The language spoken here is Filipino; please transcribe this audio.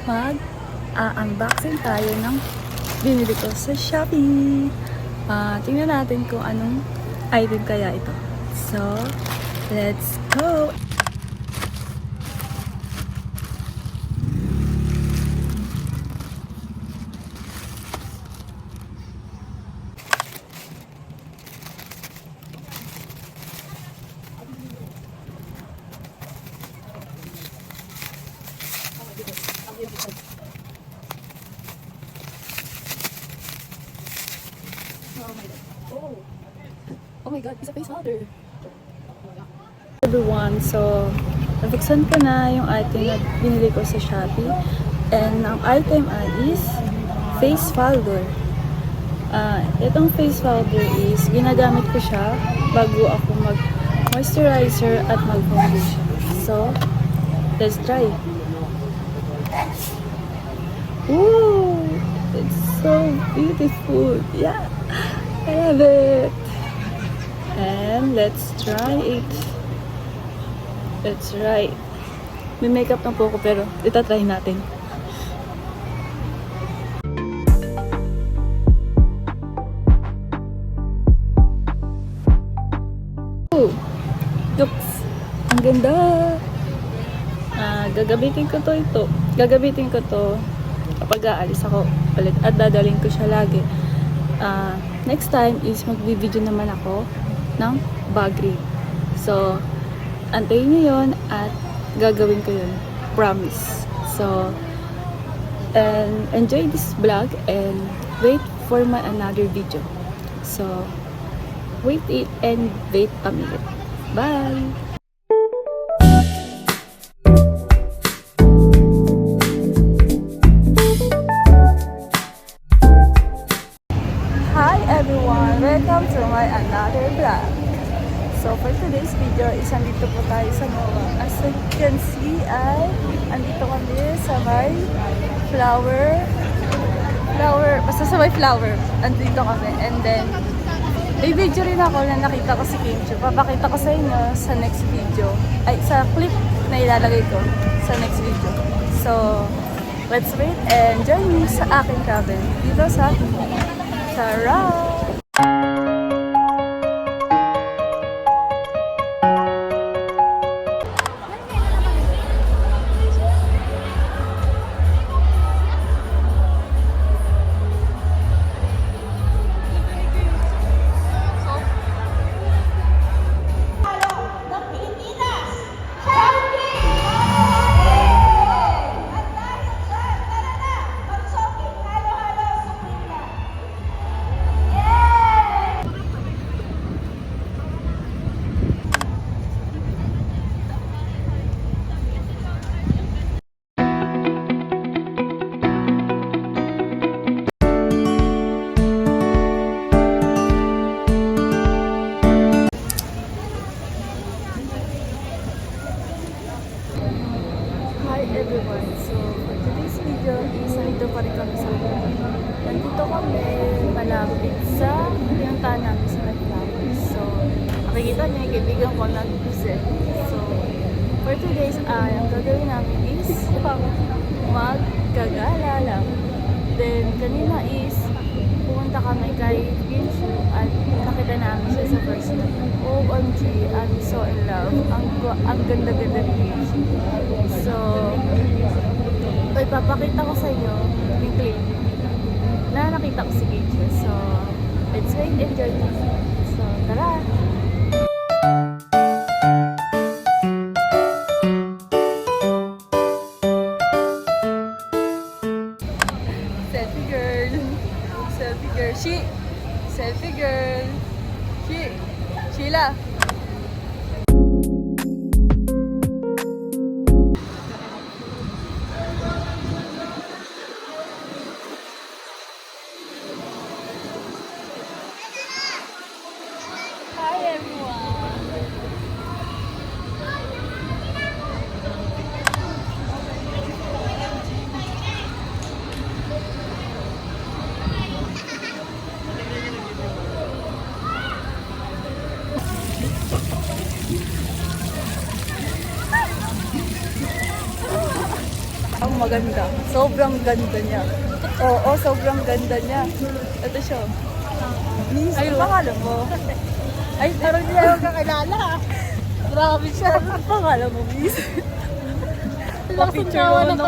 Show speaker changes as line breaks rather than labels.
mag-unboxing tayo ng binili ko sa Shopee. Tingnan natin kung anong item kaya ito. So, let's go! Oh my god, it's a face holder. Everyone, so nafiksan ko na yung item na binili ko sa Shopee. And ang item is face folder. Itong face folder is ginagamit ko siya bago ako mag-moisturizer at mag-foundation. So, let's try. Ooh, it's so beautiful. Yeah, I love it. And let's try it. Let's try. May makeup na po ako pero itatry natin. Oh, looks, ang ganda. Gagamitin ko ito. Gagamitin ko to kapag aalis ako ulit at dadalhin ko siya lagi. Next time is mag-video naman ako ng bag raid. So, antayin nyo yun at gagawin ko yun. Promise. So, and enjoy this vlog and wait for my another video. So, wait it and wait a minute. Bye! Hi everyone! Welcome to my another vlog. So for today's video is andito po tayo sa Noa. As you can see ay andito kami sa may basta sa may flower. Andito kami and then may video rin ako na nakita ko si Kim Chu. Papakita ko sa inyo sa next video. Ay, sa clip na ilalagay ko sa next video. So, let's wait and join me sa aking travel dito sa Sarah! Everyone, so for today's video is nandito pa rin kami sa vlog. Nandito kami malapit sa pinuntahan namin sa Flowers. So makikita niyo yung kaibigan ko nag-visit. So for today's ang gagawin namin is maggagala lang. Then kanina is pumunta kami kay Ginshu at nakita namin siya sa personal. OMG, I'm so in love. Ang ganda-ganda ni Ginshu. So, ipapakita ko sa inyo yung clip na nakita ko si Ginshu. So, let's wait and enjoy this. So, tara! Selfie girl! Selfie girl! Selfie girl! Sheila! Hi everyone! maganda. Sobrang ganda niya. Oo, sobrang ganda niya. Ito siya. Miss, ano pangalan mo? Ay, parang hindi ako kakilala. Grabe siya. Ano pangalan mo, Miss? Pa-picture naman ako.